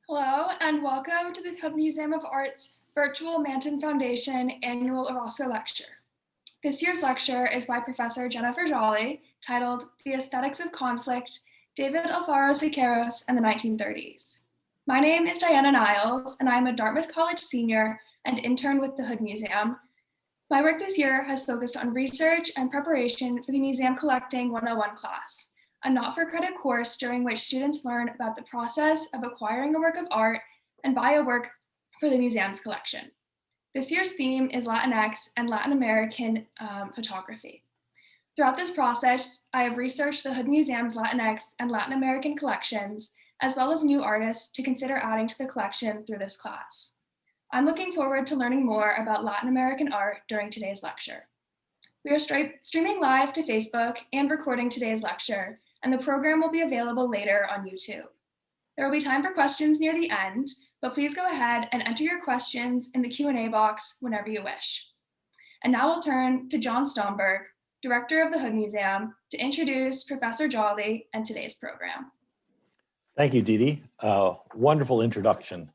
Hello, and welcome to the Hood Museum of Art's virtual Manton Foundation annual Orozco lecture. This year's lecture is by Professor Jennifer Jolly, titled The Aesthetics of Conflict, David Alfaro Siqueiros and the 1930s. My name is Diana Niles, and I'm a Dartmouth College senior and intern with the Hood Museum. My work this year has focused on research and preparation for the Museum Collecting 101 class, a not-for-credit course during which students learn about the process of acquiring a work of art and buy a work for the museum's collection. This year's theme is Latinx and Latin American photography. Throughout this process, I have researched the Hood Museum's Latinx and Latin American collections, as well as new artists to consider adding to the collection through this class. I'm looking forward to learning more about Latin American art during today's lecture. We are streaming live to Facebook and recording today's lecture, and the program will be available later on YouTube. There will be time for questions near the end, but please go ahead and enter your questions in the Q&A box whenever you wish. And now we'll turn to John Stoneburg, Director of the Hood Museum, to introduce Professor Jolly and today's program. Thank you, Dee. Wonderful introduction.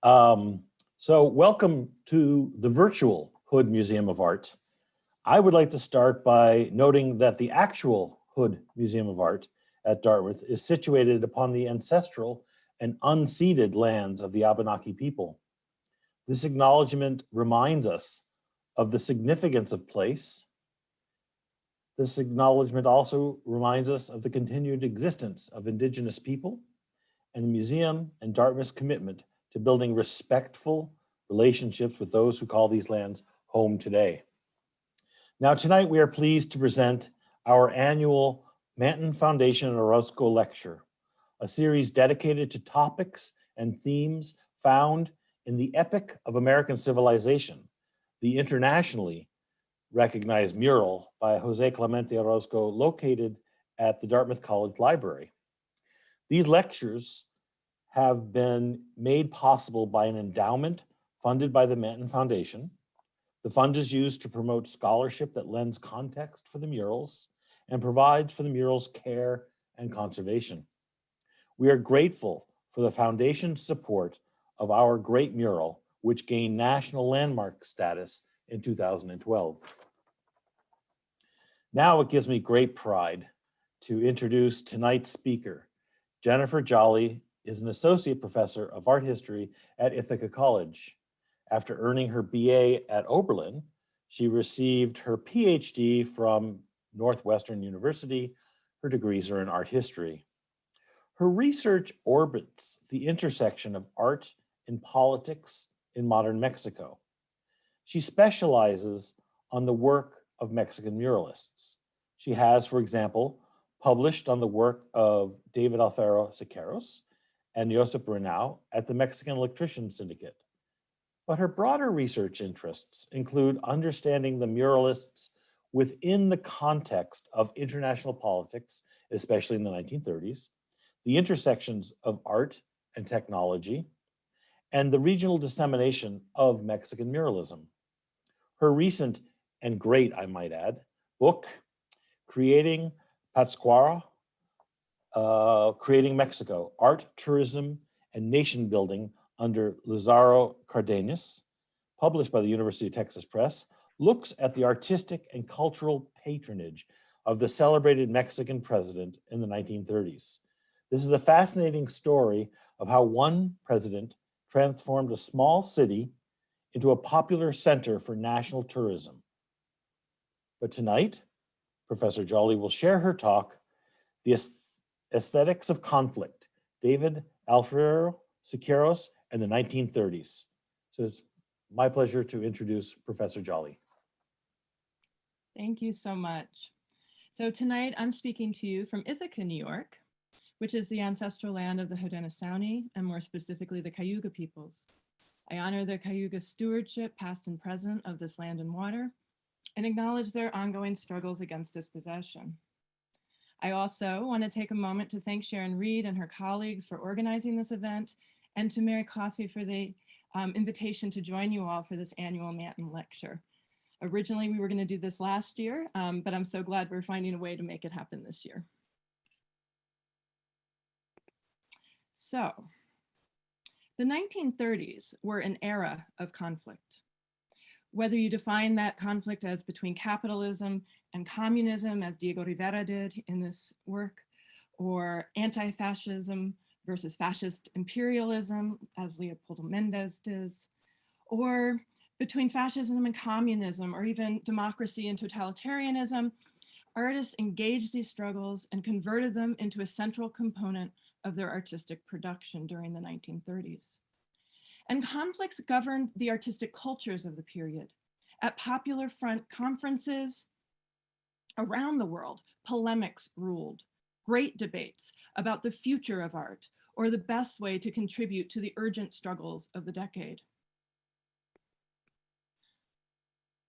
So welcome to the virtual Hood Museum of Art. I would like to start by noting that the actual Hood Museum of Art at Dartmouth is situated upon the ancestral and unceded lands of the Abenaki people. This acknowledgement reminds us of the significance of place. This acknowledgement also reminds us of the continued existence of Indigenous people and the museum and Dartmouth's commitment to building respectful relationships with those who call these lands home today. Now, tonight we are pleased to present our annual Manton Foundation and Orozco Lecture, a series dedicated to topics and themes found in the epic of American civilization, the internationally recognized mural by Jose Clemente Orozco, located at the Dartmouth College Library. These lectures have been made possible by an endowment funded by the Manton Foundation. The fund is used to promote scholarship that lends context for the murals and provides for the murals' care and conservation. We are grateful for the Foundation's support of our great mural, which gained national landmark status in 2012. Now it gives me great pride to introduce tonight's speaker. Jennifer Jolly is an associate professor of art history at Ithaca College. After earning her BA at Oberlin, she received her PhD from Northwestern University. Her degrees are in art history. Her research orbits the intersection of art and politics in modern Mexico. She specializes on the work of Mexican muralists. She has, for example, published on the work of David Alfaro Siqueiros and Josep Renau at the Mexican Electrician Syndicate. But her broader research interests include understanding the muralists within the context of international politics, especially in the 1930s, the intersections of art and technology, and the regional dissemination of Mexican muralism. Her recent and great, I might add, book, Creating Pátzcuaro, Creating Mexico, Art, Tourism, and Nation Building under Lázaro Cárdenas, published by the University of Texas Press, looks at the artistic and cultural patronage of the celebrated Mexican president in the 1930s. This is a fascinating story of how one president transformed a small city into a popular center for national tourism. But tonight, Professor Jolly will share her talk, The Aesthetics of Conflict, David Alfaro Siqueiros and the 1930s. So it's my pleasure to introduce Professor Jolly. Thank you so much. So tonight I'm speaking to you from Ithaca, New York, which is the ancestral land of the Haudenosaunee, and more specifically the Cayuga peoples. I honor the Cayuga stewardship, past and present, of this land and water, and acknowledge their ongoing struggles against dispossession. I also want to take a moment to thank Sharon Reed and her colleagues for organizing this event, and to Mary Coffey for the invitation to join you all for this annual Manton lecture. Originally, we were going to do this last year, but I'm so glad we're finding a way to make it happen this year. So, The 1930s were an era of conflict. Whether you define that conflict as between capitalism and communism, as Diego Rivera did in this work, or anti-fascism versus fascist imperialism, as Leopoldo Mendez does, or between fascism and communism, or even democracy and totalitarianism, artists engaged these struggles and converted them into a central component of their artistic production during the 1930s. And conflicts governed the artistic cultures of the period. At Popular Front conferences around the world, polemics ruled, great debates about the future of art or the best way to contribute to the urgent struggles of the decade.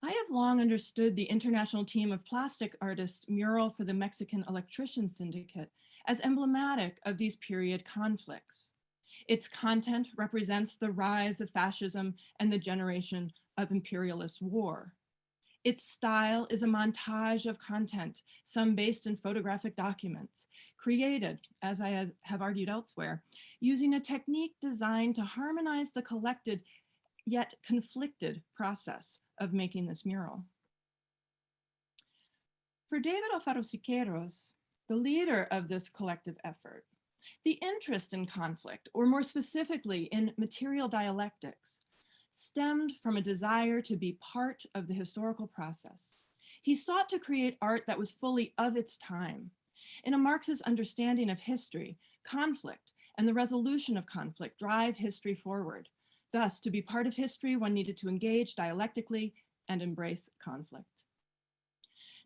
I have long understood the international team of plastic artists' mural for the Mexican Electrician Syndicate as emblematic of these period conflicts. Its content represents the rise of fascism and the generation of imperialist war. Its style is a montage of content, some based in photographic documents, created, as I have argued elsewhere, using a technique designed to harmonize the collected yet conflicted process of making this mural. For David Alfaro Siqueiros, the leader of this collective effort, the interest in conflict, or more specifically in material dialectics, stemmed from a desire to be part of the historical process. He sought to create art that was fully of its time. In a Marxist understanding of history, conflict and the resolution of conflict drive history forward. Thus, to be part of history, one needed to engage dialectically and embrace conflict.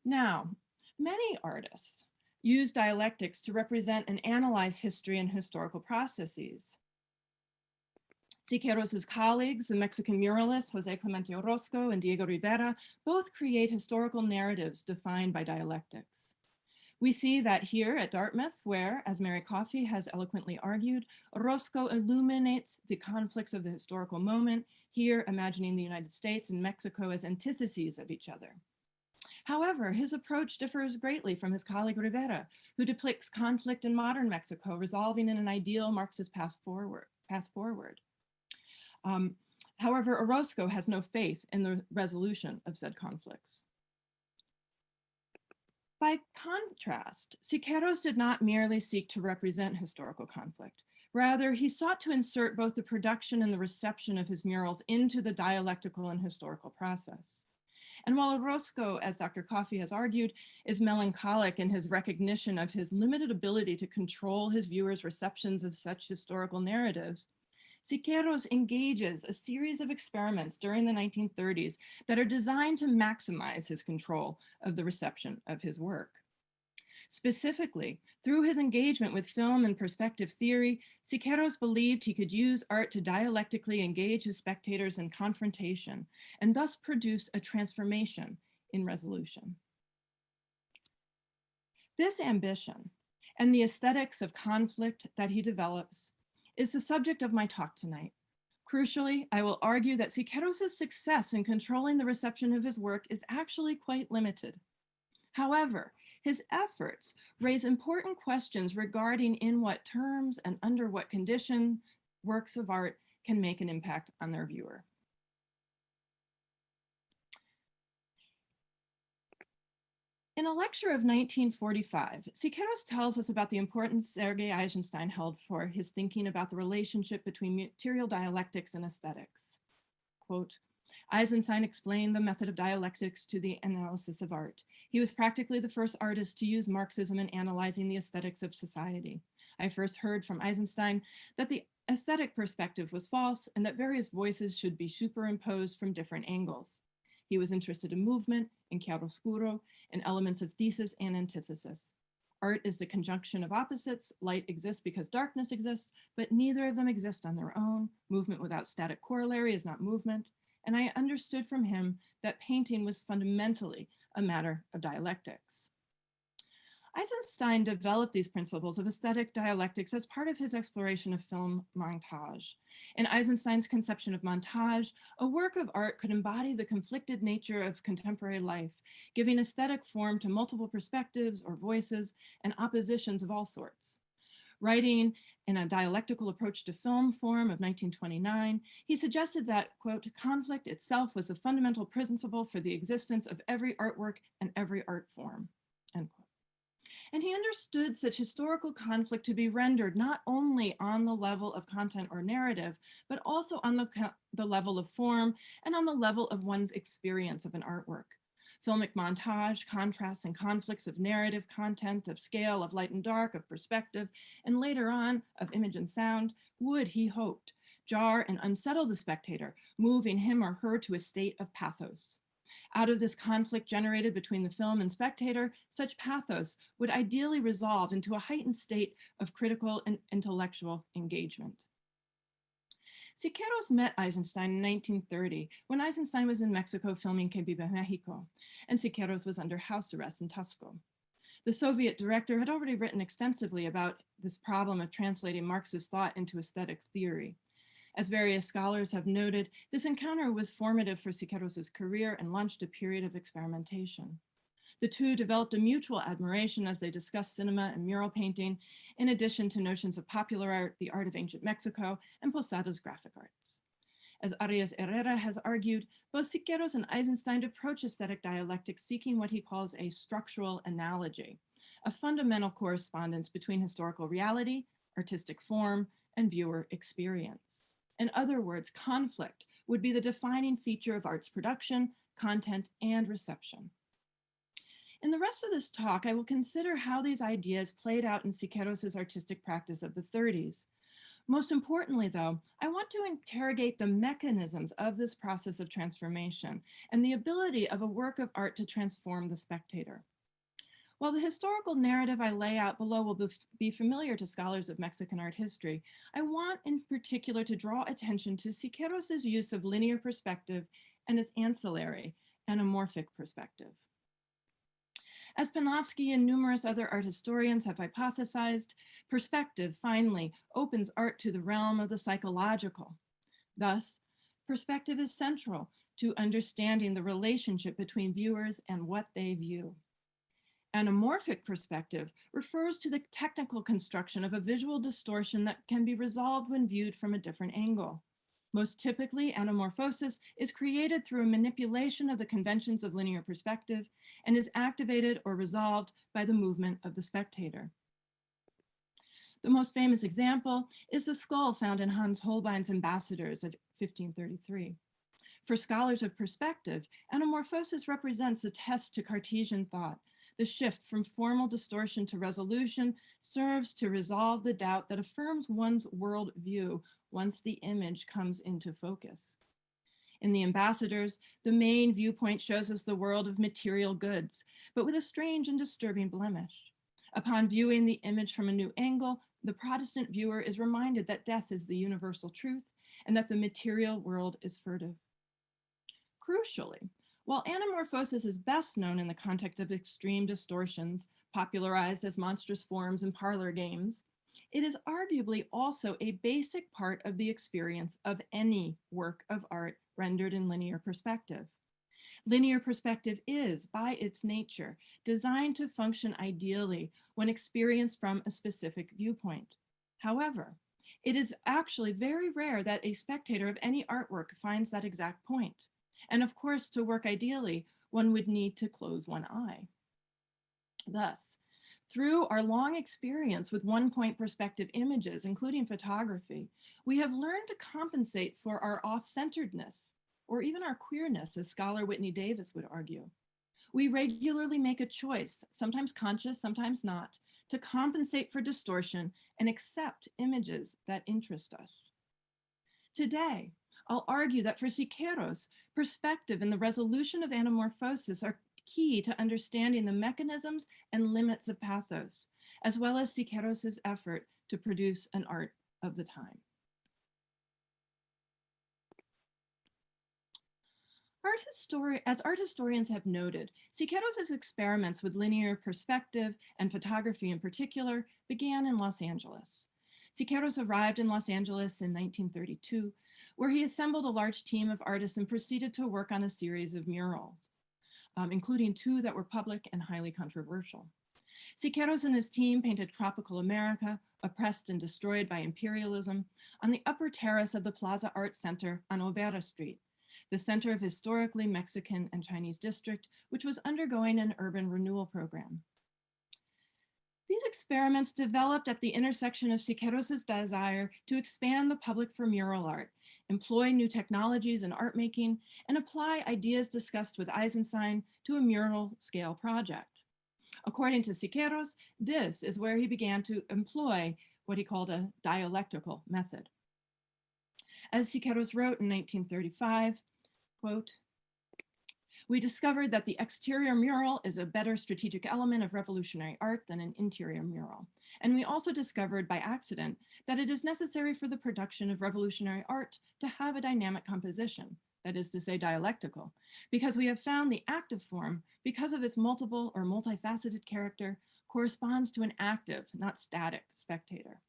Now, many artists use dialectics to represent and analyze history and historical processes. Siqueiros' colleagues, the Mexican muralists, Jose Clemente Orozco and Diego Rivera, both create historical narratives defined by dialectics. We see that here at Dartmouth, where, as Mary Coffey has eloquently argued, Orozco illuminates the conflicts of the historical moment, here imagining the United States and Mexico as antitheses of each other. However, his approach differs greatly from his colleague Rivera, who depicts conflict in modern Mexico, resolving in an ideal Marxist path forward. However, Orozco has no faith in the resolution of said conflicts. By contrast, Siqueiros did not merely seek to represent historical conflict. Rather, he sought to insert both the production and the reception of his murals into the dialectical and historical process. And while Orozco, as Dr. Coffey has argued, is melancholic in his recognition of his limited ability to control his viewers' receptions of such historical narratives, Siqueiros engages a series of experiments during the 1930s that are designed to maximize his control of the reception of his work. Specifically, through his engagement with film and perspective theory, Siqueiros believed he could use art to dialectically engage his spectators in confrontation and thus produce a transformation in resolution. This ambition and the aesthetics of conflict that he develops is the subject of my talk tonight. Crucially, I will argue that Siqueiros' success in controlling the reception of his work is actually quite limited. However, his efforts raise important questions regarding in what terms and under what condition works of art can make an impact on their viewer. In a lecture of 1945, Siqueiros tells us about the importance Sergei Eisenstein held for his thinking about the relationship between material dialectics and aesthetics. Quote, Eisenstein explained the method of dialectics to the analysis of art. He was practically the first artist to use Marxism in analyzing the aesthetics of society. I first heard from Eisenstein that the aesthetic perspective was false and that various voices should be superimposed from different angles. He was interested in movement, in chiaroscuro, and elements of thesis and antithesis. Art is the conjunction of opposites. Light exists because darkness exists, but neither of them exist on their own. Movement without static corollary is not movement. And I understood from him that painting was fundamentally a matter of dialectics. Eisenstein developed these principles of aesthetic dialectics as part of his exploration of film montage. In Eisenstein's conception of montage, a work of art could embody the conflicted nature of contemporary life, giving aesthetic form to multiple perspectives or voices and oppositions of all sorts. Writing in a dialectical approach to film form of 1929, he suggested that, quote, conflict itself was the fundamental principle for the existence of every artwork and every art form, end quote. And he understood such historical conflict to be rendered not only on the level of content or narrative, but also on the level of form and on the level of one's experience of an artwork. Filmic montage, contrasts and conflicts of narrative, content, of scale, of light and dark, of perspective, and later on of image and sound would, he hoped, jar and unsettle the spectator, moving him or her to a state of pathos. Out of this conflict generated between the film and spectator, such pathos would ideally resolve into a heightened state of critical and intellectual engagement. Siqueiros met Eisenstein in 1930 when Eisenstein was in Mexico filming Que Viva Mexico, and Siqueiros was under house arrest in Tasco. The Soviet director had already written extensively about this problem of translating Marxist thought into aesthetic theory. As various scholars have noted, this encounter was formative for Siqueiros' career and launched a period of experimentation. The two developed a mutual admiration as they discussed cinema and mural painting, in addition to notions of popular art, the art of ancient Mexico, and Posada's graphic arts. As Arias Herrera has argued, both Siqueiros and Eisenstein approach aesthetic dialectics seeking what he calls a structural analogy, a fundamental correspondence between historical reality, artistic form, and viewer experience. In other words, conflict would be the defining feature of art's production, content, and reception. In the rest of this talk, I will consider how these ideas played out in Siqueiros' artistic practice of the 30s. Most importantly, though, I want to interrogate the mechanisms of this process of transformation and the ability of a work of art to transform the spectator. While the historical narrative I lay out below will be familiar to scholars of Mexican art history, I want in particular to draw attention to Siqueiros' use of linear perspective and its ancillary, anamorphic perspective. As Panofsky and numerous other art historians have hypothesized, perspective finally opens art to the realm of the psychological. Thus, perspective is central to understanding the relationship between viewers and what they view. Anamorphic perspective refers to the technical construction of a visual distortion that can be resolved when viewed from a different angle. Most typically, anamorphosis is created through a manipulation of the conventions of linear perspective and is activated or resolved by the movement of the spectator. The most famous example is the skull found in Hans Holbein's Ambassadors of 1533. For scholars of perspective, anamorphosis represents a test to Cartesian thought. The shift from formal distortion to resolution serves to resolve the doubt that affirms one's world view once the image comes into focus. In the Ambassadors, the main viewpoint shows us the world of material goods, but with a strange and disturbing blemish. Upon viewing the image from a new angle, the Protestant viewer is reminded that death is the universal truth and that the material world is furtive. Crucially, while anamorphosis is best known in the context of extreme distortions, popularized as monstrous forms in parlor games, it is arguably also a basic part of the experience of any work of art rendered in linear perspective. Linear perspective is, by its nature, designed to function ideally when experienced from a specific viewpoint. However, it is actually very rare that a spectator of any artwork finds that exact point. And of course, to work ideally, one would need to close one eye. Thus, through our long experience with one-point perspective images, including photography, we have learned to compensate for our off-centeredness, or even our queerness, as scholar Whitney Davis would argue. We regularly make a choice, sometimes conscious, sometimes not, to compensate for distortion and accept images that interest us. Today, I'll argue that for Siqueiros, perspective and the resolution of anamorphosis are key to understanding the mechanisms and limits of pathos, as well as Siqueiros' effort to produce an art of the time. As art historians have noted, Siqueiros' experiments with linear perspective and photography in particular began in Los Angeles. Siqueiros arrived in Los Angeles in 1932, where he assembled a large team of artists and proceeded to work on a series of murals, including two that were public and highly controversial. Siqueiros and his team painted tropical America, oppressed and destroyed by imperialism, on the upper terrace of the Plaza Art Center on Olvera Street, the center of historically Mexican and Chinese district, which was undergoing an urban renewal program. These experiments developed at the intersection of Siqueiros' desire to expand the public for mural art, employ new technologies in art making, and apply ideas discussed with Eisenstein to a mural scale project. According to Siqueiros, this is where he began to employ what he called a dialectical method. As Siqueiros wrote in 1935, quote, "We discovered that the exterior mural is a better strategic element of revolutionary art than an interior mural. And we also discovered by accident that it is necessary for the production of revolutionary art to have a dynamic composition, that is to say dialectical, because we have found the active form, because of its multiple or multifaceted character, corresponds to an active, not static spectator."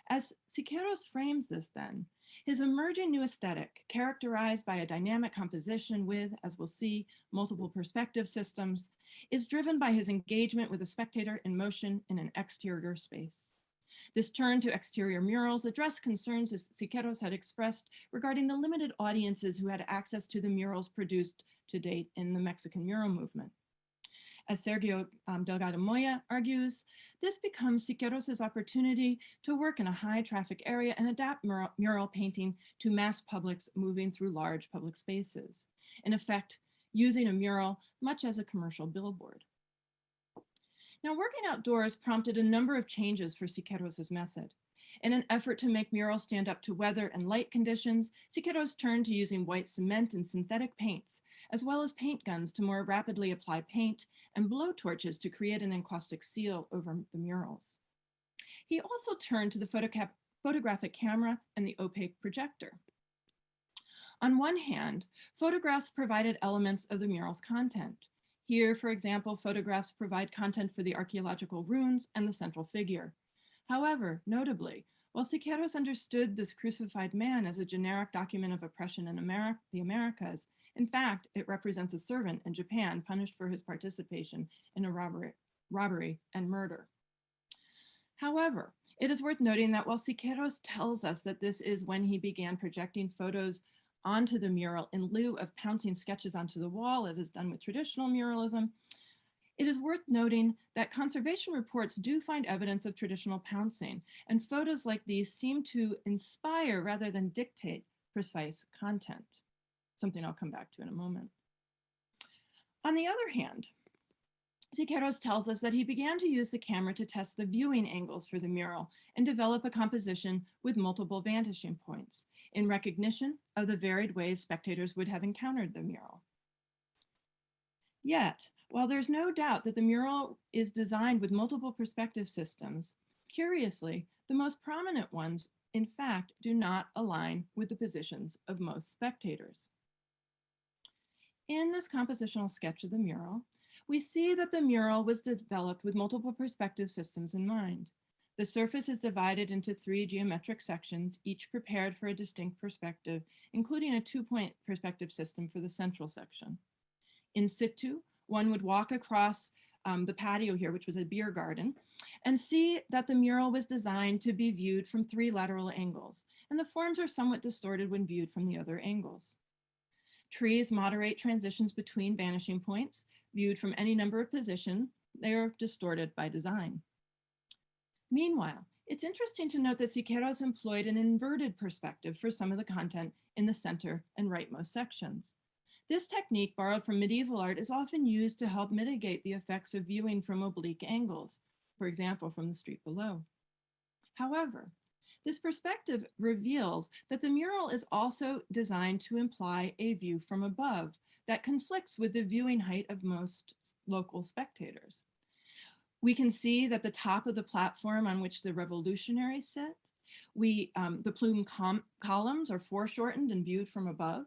As Siqueiros frames this then, his emerging new aesthetic, characterized by a dynamic composition with, as we'll see, multiple perspective systems, is driven by his engagement with a spectator in motion in an exterior space. This turn to exterior murals addressed concerns as Siqueiros had expressed regarding the limited audiences who had access to the murals produced to date in the Mexican mural movement. As Sergio Delgado Moya argues, this becomes Siqueiros' opportunity to work in a high traffic area and adapt mural painting to mass publics moving through large public spaces. In effect, using a mural much as a commercial billboard. Now, working outdoors prompted a number of changes for Siqueiros' method. In an effort to make murals stand up to weather and light conditions, Siqueiros turned to using white cement and synthetic paints, as well as paint guns to more rapidly apply paint and blow torches to create an encaustic seal over the murals. He also turned to the photographic camera and the opaque projector. On one hand, photographs provided elements of the mural's content. Here, for example, photographs provide content for the archaeological ruins and the central figure. However, notably, while Siqueiros understood this crucified man as a generic document of oppression in the Americas, in fact, it represents a servant in Japan punished for his participation in a robbery and murder. However, it is worth noting that while Siqueiros tells us that this is when he began projecting photos onto the mural in lieu of pouncing sketches onto the wall, as is done with traditional muralism, it is worth noting that conservation reports do find evidence of traditional pouncing, and photos like these seem to inspire rather than dictate precise content, something I'll come back to in a moment. On the other hand, Siqueiros tells us that he began to use the camera to test the viewing angles for the mural and develop a composition with multiple vanishing points in recognition of the varied ways spectators would have encountered the mural. Yet, while there's no doubt that the mural is designed with multiple perspective systems, curiously, the most prominent ones, in fact, do not align with the positions of most spectators. In this compositional sketch of the mural, we see that the mural was developed with multiple perspective systems in mind. The surface is divided into 3 geometric sections, each prepared for a distinct perspective, including a 2-point perspective system for the central section. In situ, one would walk across the patio here, which was a beer garden, and see that the mural was designed to be viewed from 3 lateral angles, and the forms are somewhat distorted when viewed from the other angles. Trees moderate transitions between vanishing points. Viewed from any number of positions, they are distorted by design. Meanwhile, it's interesting to note that Siqueiros employed an inverted perspective for some of the content in the center and rightmost sections. This technique, borrowed from medieval art, is often used to help mitigate the effects of viewing from oblique angles, for example, from the street below. However, this perspective reveals that the mural is also designed to imply a view from above that conflicts with the viewing height of most local spectators. We can see that the top of the platform on which the revolutionaries sit, the plume columns are foreshortened and viewed from above.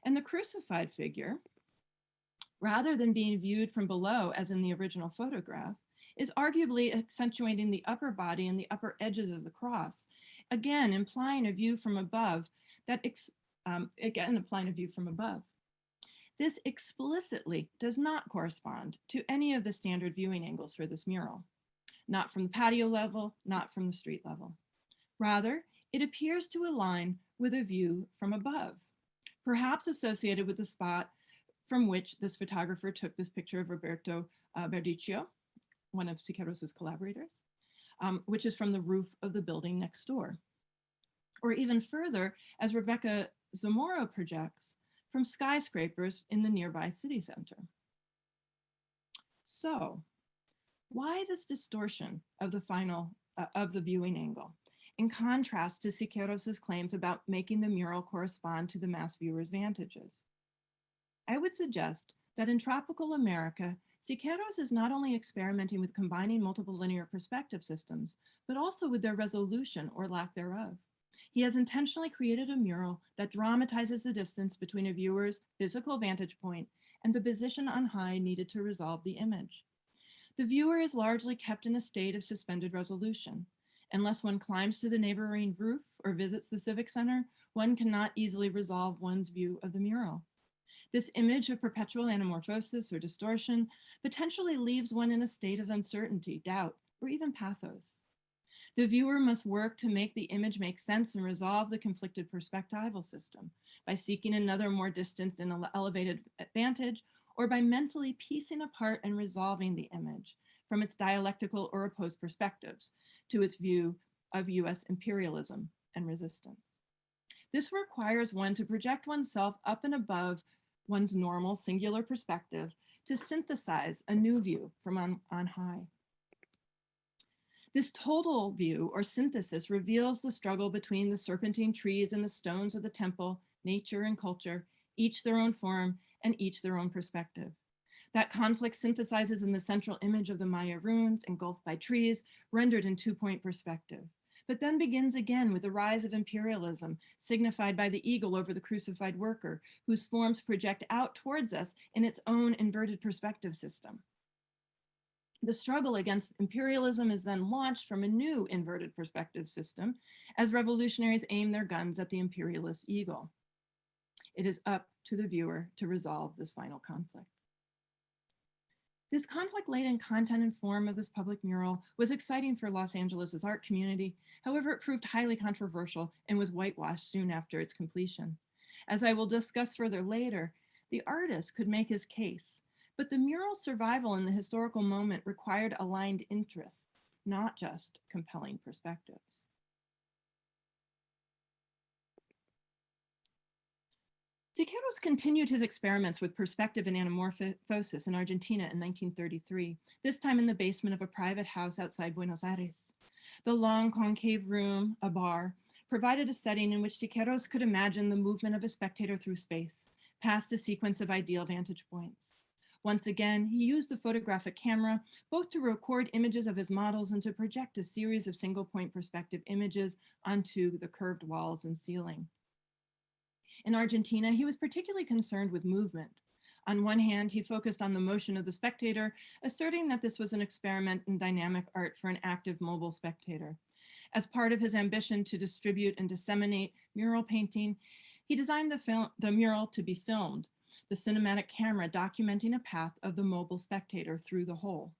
And the crucified figure, rather than being viewed from below as in the original photograph, is arguably accentuating the upper body and the upper edges of the cross, again implying a view from above. This explicitly does not correspond to any of the standard viewing angles for this mural, not from the patio level, not from the street level. Rather, it appears to align with a view from above, perhaps associated with the spot from which this photographer took this picture of Roberto Verdicchio, one of Siqueiros' collaborators, which is from the roof of the building next door. Or even further, as Rebecca Zamora projects, from skyscrapers in the nearby city center. So, why this distortion of the viewing angle, in contrast to Siqueiros' claims about making the mural correspond to the mass viewer's vantages? I would suggest that in tropical America, Siqueiros is not only experimenting with combining multiple linear perspective systems, but also with their resolution or lack thereof. He has intentionally created a mural that dramatizes the distance between a viewer's physical vantage point and the position on high needed to resolve the image. The viewer is largely kept in a state of suspended resolution. Unless one climbs to the neighboring roof or visits the Civic Center, one cannot easily resolve one's view of the mural. This image of perpetual anamorphosis or distortion potentially leaves one in a state of uncertainty, doubt, or even pathos. The viewer must work to make the image make sense and resolve the conflicted perspectival system by seeking another more distant and elevated vantage, or by mentally piecing apart and resolving the image from its dialectical or opposed perspectives to its view of US imperialism and resistance. This requires one to project oneself up and above one's normal singular perspective to synthesize a new view from on high. This total view or synthesis reveals the struggle between the serpentine trees and the stones of the temple, nature and culture, each their own form and each their own perspective. That conflict synthesizes in the central image of the Maya ruins engulfed by trees, rendered in two-point perspective, but then begins again with the rise of imperialism, signified by the eagle over the crucified worker, whose forms project out towards us in its own inverted perspective system. The struggle against imperialism is then launched from a new inverted perspective system as revolutionaries aim their guns at the imperialist eagle. It is up to the viewer to resolve this final conflict. This conflict-laden content and form of this public mural was exciting for Los Angeles' art community. However, it proved highly controversial and was whitewashed soon after its completion. As I will discuss further later, the artist could make his case, but the mural's survival in the historical moment required aligned interests, not just compelling perspectives. Siqueiros continued his experiments with perspective and anamorphosis in Argentina in 1933, this time in the basement of a private house outside Buenos Aires. The long concave room, a bar, provided a setting in which Siqueiros could imagine the movement of a spectator through space, past a sequence of ideal vantage points. Once again, he used the photographic camera both to record images of his models and to project a series of single-point perspective images onto the curved walls and ceiling. In Argentina, he was particularly concerned with movement. On one hand, he focused on the motion of the spectator, asserting that this was an experiment in dynamic art for an active mobile spectator. As part of his ambition to distribute and disseminate mural painting, he designed the mural to be filmed, the cinematic camera documenting a path of the mobile spectator through the hole.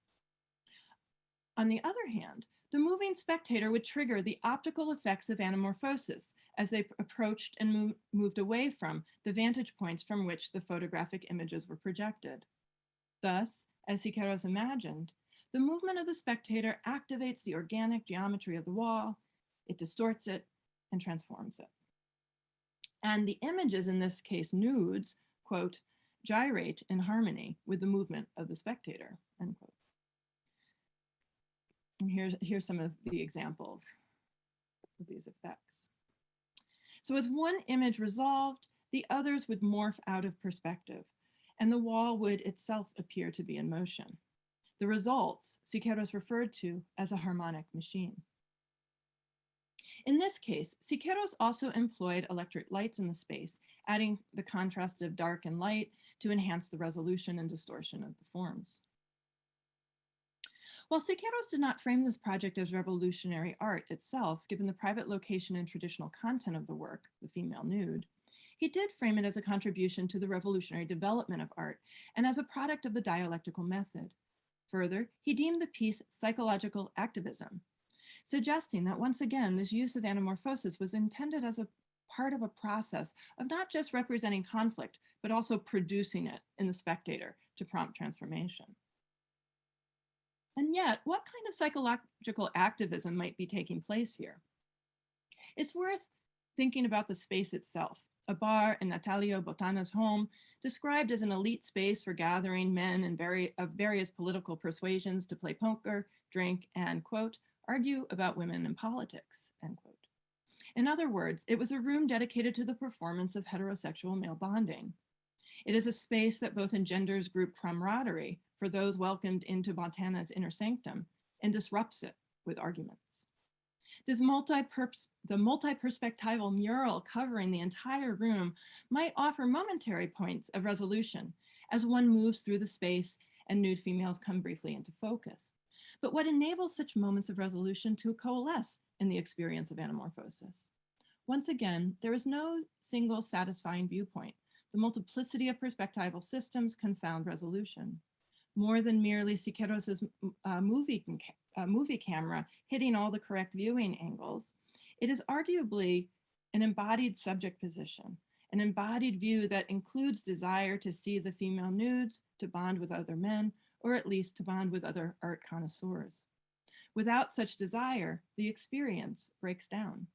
On the other hand, the moving spectator would trigger the optical effects of anamorphosis as they approached and moved away from the vantage points from which the photographic images were projected. Thus, as Siqueiros imagined, the movement of the spectator activates the organic geometry of the wall, it distorts it, and transforms it. And the images, in this case nudes, quote, gyrate in harmony with the movement of the spectator, end quote. And here's some of the examples of these effects. So as one image resolved, the others would morph out of perspective, and the wall would itself appear to be in motion. The results Siqueiros referred to as a harmonic machine. In this case, Siqueiros also employed electric lights in the space, adding the contrast of dark and light to enhance the resolution and distortion of the forms. While Siqueiros did not frame this project as revolutionary art itself, given the private location and traditional content of the work, the female nude, He did frame it as a contribution to the revolutionary development of art and as a product of the dialectical method. Further, he deemed the piece psychological activism, suggesting that once again, this use of anamorphosis was intended as a part of a process of not just representing conflict, but also producing it in the spectator to prompt transformation. And yet, what kind of psychological activism might be taking place here? It's worth thinking about the space itself. A bar in Natalio Botana's home, described as an elite space for gathering men of various political persuasions to play poker, drink, and, quote, argue about women and politics, end quote. In other words, it was a room dedicated to the performance of heterosexual male bonding. It is a space that both engenders group camaraderie for those welcomed into Botana's inner sanctum and disrupts it with arguments. The multi-perspectival mural covering the entire room might offer momentary points of resolution as one moves through the space and nude females come briefly into focus. But what enables such moments of resolution to coalesce in the experience of anamorphosis? Once again, there is no single satisfying viewpoint. The multiplicity of perspectival systems confound resolution. More than merely Siqueiros' movie camera hitting all the correct viewing angles, it is arguably an embodied subject position, an embodied view that includes desire to see the female nudes, to bond with other men, or at least to bond with other art connoisseurs. Without such desire, the experience breaks down.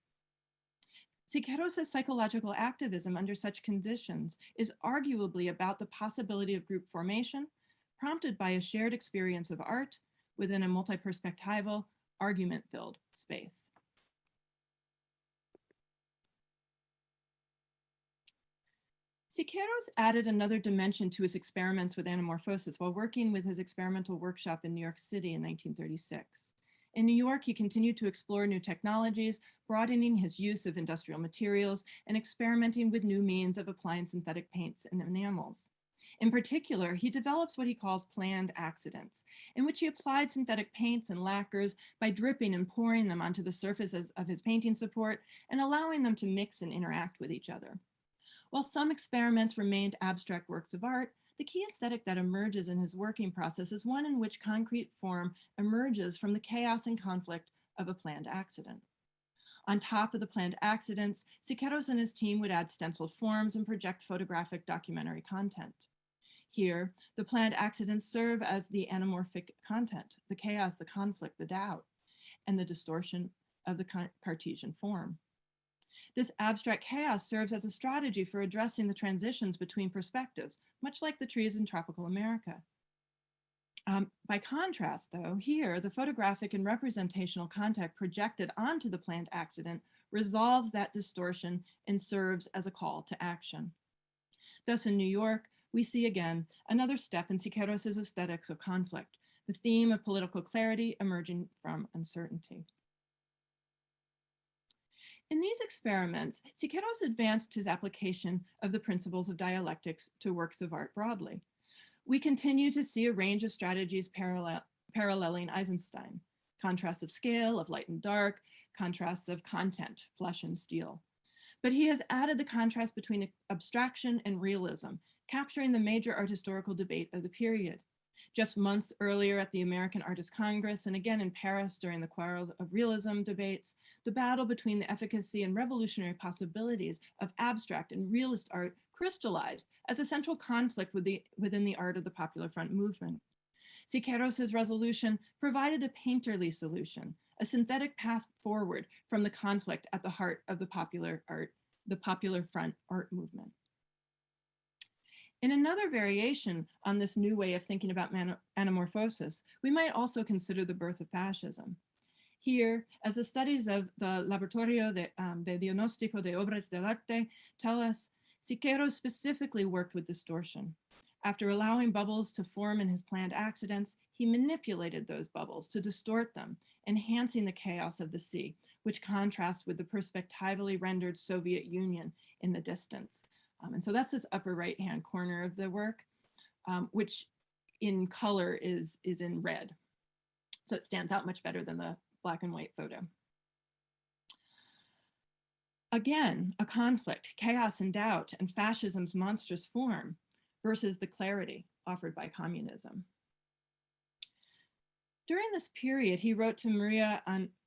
Siqueiros' psychological activism under such conditions is arguably about the possibility of group formation, prompted by a shared experience of art within a multi-perspectival, argument-filled space. Siqueiros added another dimension to his experiments with anamorphosis while working with his experimental workshop in New York City in 1936. In New York, he continued to explore new technologies, broadening his use of industrial materials and experimenting with new means of applying synthetic paints and enamels. In particular, he develops what he calls planned accidents, in which he applied synthetic paints and lacquers by dripping and pouring them onto the surfaces of his painting support and allowing them to mix and interact with each other. While some experiments remained abstract works of art, the key aesthetic that emerges in his working process is one in which concrete form emerges from the chaos and conflict of a planned accident. On top of the planned accidents, Siqueiros and his team would add stenciled forms and project photographic documentary content. Here, the planned accidents serve as the anamorphic content, the chaos, the conflict, the doubt, and the distortion of the Cartesian form. This abstract chaos serves as a strategy for addressing the transitions between perspectives, much like the trees in tropical America. By contrast, though, here, the photographic and representational content projected onto the planned accident resolves that distortion and serves as a call to action. Thus, in New York, we see again another step in Siqueiros' aesthetics of conflict, the theme of political clarity emerging from uncertainty. In these experiments, Siqueiros advanced his application of the principles of dialectics to works of art broadly. We continue to see a range of strategies paralleling Eisenstein, contrasts of scale, of light and dark, contrasts of content, flesh and steel. But he has added the contrast between abstraction and realism, capturing the major art historical debate of the period. Just months earlier at the American Artists Congress and again in Paris during the Quarrel of Realism debates, the battle between the efficacy and revolutionary possibilities of abstract and realist art crystallized as a central conflict within the art of the Popular Front movement. Siqueiros' resolution provided a painterly solution, a synthetic path forward from the conflict at the heart of the Popular Front art movement. In another variation on this new way of thinking about anamorphosis, we might also consider the birth of fascism. Here, as the studies of the Laboratorio de Diagnóstico de Obras del Arte tell us, Siqueiros specifically worked with distortion. After allowing bubbles to form in his planned accidents, he manipulated those bubbles to distort them, enhancing the chaos of the sea, which contrasts with the perspectively rendered Soviet Union in the distance. And so that's this upper right-hand corner of the work, which in color is in red. So it stands out much better than the black and white photo. Again, a conflict, chaos and doubt, and fascism's monstrous form versus the clarity offered by communism. During this period, he wrote to Maria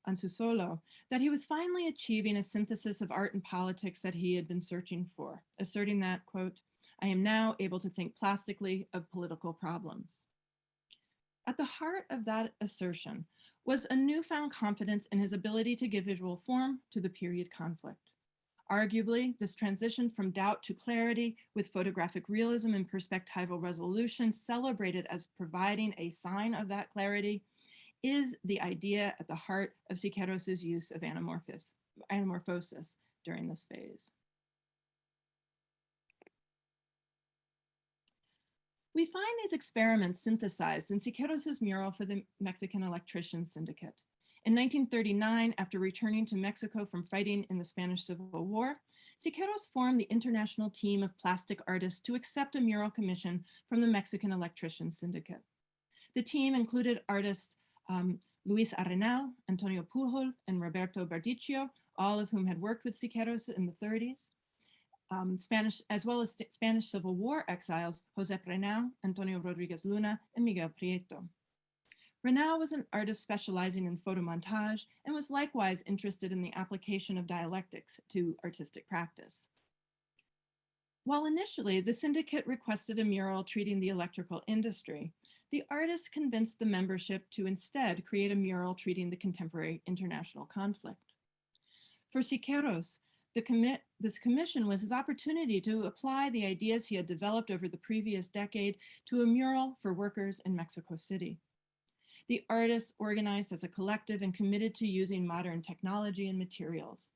Anzusolo that he was finally achieving a synthesis of art and politics that he had been searching for, asserting that, quote, "I am now able to think plastically of political problems." At the heart of that assertion was a newfound confidence in his ability to give visual form to the period conflict. Arguably, this transition from doubt to clarity with photographic realism and perspectival resolution celebrated as providing a sign of that clarity is the idea at the heart of Siqueiros' use of anamorphosis during this phase. We find these experiments synthesized in Siqueiros' mural for the Mexican Electrician Syndicate. In 1939, after returning to Mexico from fighting in the Spanish Civil War, Siqueiros formed the international team of plastic artists to accept a mural commission from the Mexican Electrician Syndicate. The team included artists Luis Arenal, Antonio Pujol, and Roberto Bardicchio, all of whom had worked with Siqueiros in the 30s. As well as Spanish Civil War exiles, José Renau, Antonio Rodriguez Luna, and Miguel Prieto. Renau was an artist specializing in photomontage and was likewise interested in the application of dialectics to artistic practice. While initially the syndicate requested a mural treating the electrical industry, the artists convinced the membership to instead create a mural treating the contemporary international conflict. For Siqueiros, this commission was his opportunity to apply the ideas he had developed over the previous decade to a mural for workers in Mexico City. The artists organized as a collective and committed to using modern technology and materials.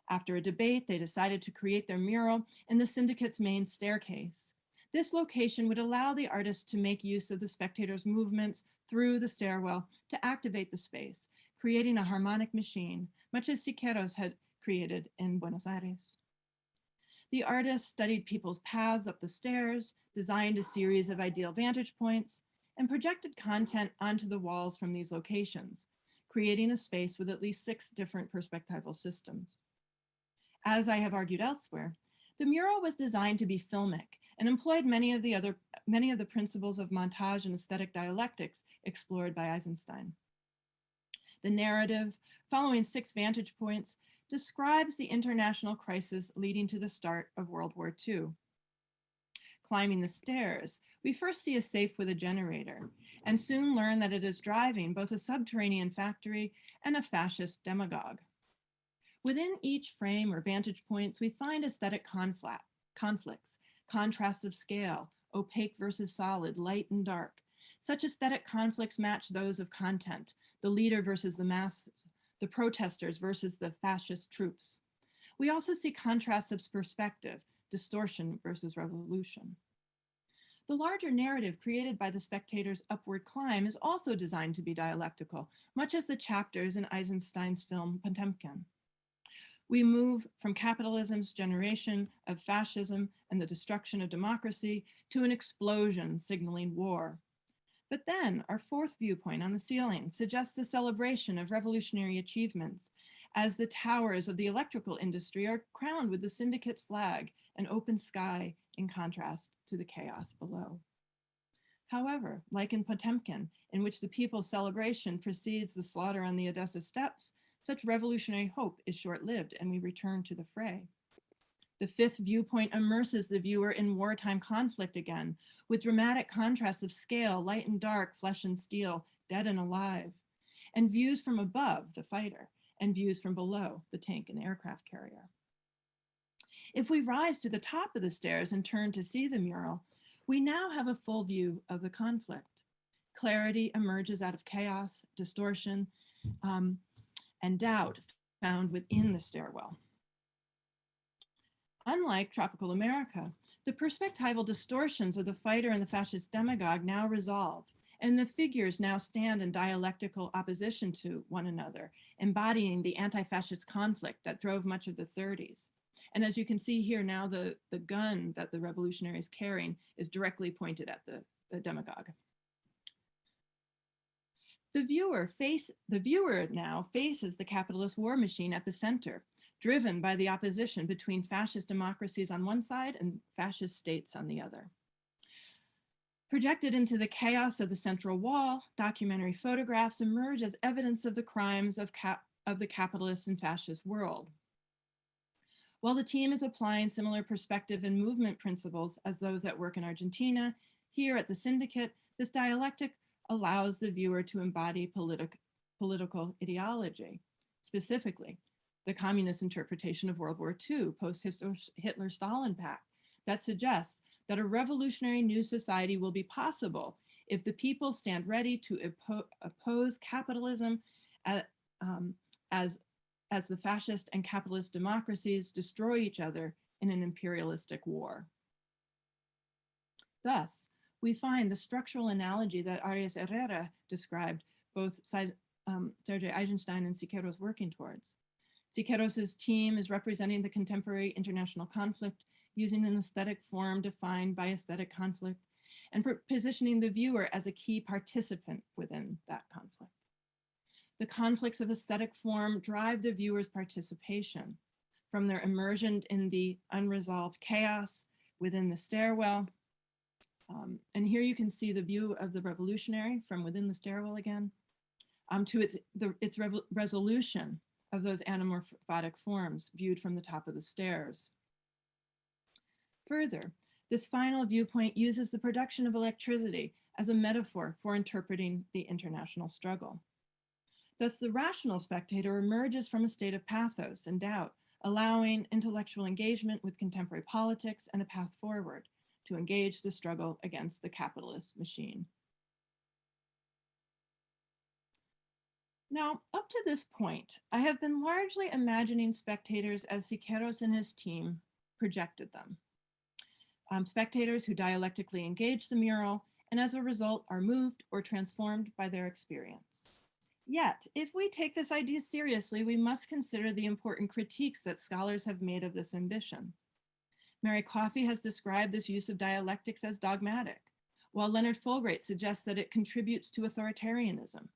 After a debate, they decided to create their mural in the syndicate's main staircase. This location would allow the artists to make use of the spectators' movements through the stairwell to activate the space, creating a harmonic machine, much as Siqueiros had created in Buenos Aires. The artists studied people's paths up the stairs, designed a series of ideal vantage points, and projected content onto the walls from these locations, creating a space with at least 6 different perspectival systems. As I have argued elsewhere, the mural was designed to be filmic and employed many of the principles of montage and aesthetic dialectics explored by Eisenstein. The narrative, following 6 vantage points, describes the international crisis leading to the start of World War II. Climbing the stairs, we first see a safe with a generator and soon learn that it is driving both a subterranean factory and a fascist demagogue. Within each frame or vantage points, we find aesthetic conflicts, contrasts of scale, opaque versus solid, light and dark. Such aesthetic conflicts match those of content, the leader versus the masses, the protesters versus the fascist troops. We also see contrasts of perspective, distortion versus revolution. The larger narrative created by the spectator's upward climb is also designed to be dialectical, much as the chapters in Eisenstein's film Potemkin. We move from capitalism's generation of fascism and the destruction of democracy to an explosion signaling war. But then our 4th viewpoint on the ceiling suggests the celebration of revolutionary achievements as the towers of the electrical industry are crowned with the syndicate's flag and open sky in contrast to the chaos below. However, like in Potemkin, in which the people's celebration precedes the slaughter on the Odessa steppes, such revolutionary hope is short-lived and we return to the fray. The 5th viewpoint immerses the viewer in wartime conflict again, with dramatic contrasts of scale, light and dark, flesh and steel, dead and alive, and views from above, the fighter, and views from below, the tank and aircraft carrier. If we rise to the top of the stairs and turn to see the mural, we now have a full view of the conflict. Clarity emerges out of chaos, distortion, and doubt found within the stairwell. Unlike tropical America, the perspectival distortions of the fighter and the fascist demagogue now resolve, and the figures now stand in dialectical opposition to one another, embodying the anti-fascist conflict that drove much of the 30s. And as you can see here now, the gun that the revolutionary is carrying is directly pointed at the demagogue. The viewer now faces the capitalist war machine at the center, driven by the opposition between fascist democracies on one side and fascist states on the other. Projected into the chaos of the central wall, documentary photographs emerge as evidence of the crimes of the capitalist and fascist world. While the team is applying similar perspective and movement principles as those at work in Argentina, here at the Syndicate, this dialectic allows the viewer to embody political ideology, specifically the communist interpretation of World War II, post-Hitler-Stalin pact, that suggests that a revolutionary new society will be possible if the people stand ready to oppose capitalism as the fascist and capitalist democracies destroy each other in an imperialistic war. Thus, we find the structural analogy that Arias Herrera described both Sergei Eisenstein and Siqueiros working towards. Siqueiros' team is representing the contemporary international conflict using an aesthetic form defined by aesthetic conflict and positioning the viewer as a key participant within that conflict. The conflicts of aesthetic form drive the viewer's participation from their immersion in the unresolved chaos within the stairwell. And here you can see the view of the revolutionary from within the stairwell again, to its resolution of those anamorphotic forms viewed from the top of the stairs. Further, this final viewpoint uses the production of electricity as a metaphor for interpreting the international struggle. Thus, the rational spectator emerges from a state of pathos and doubt, allowing intellectual engagement with contemporary politics and a path forward to engage the struggle against the capitalist machine. Now, up to this point, I have been largely imagining spectators as Siqueiros and his team projected them. Spectators who dialectically engage the mural and as a result are moved or transformed by their experience. Yet, if we take this idea seriously, we must consider the important critiques that scholars have made of this ambition. Mary Coffey has described this use of dialectics as dogmatic, while Leonard Fulbright suggests that it contributes to authoritarianism.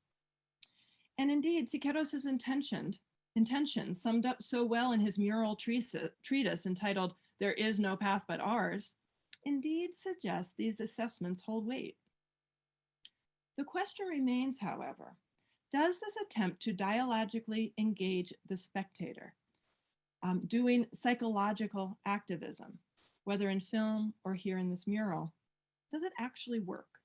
And indeed, Siqueiros' intention summed up so well in his mural treatise entitled "There is no path but ours," indeed suggests these assessments hold weight. The question remains, however, does this attempt to dialogically engage the spectator, doing psychological activism, whether in film or here in this mural, does it actually work?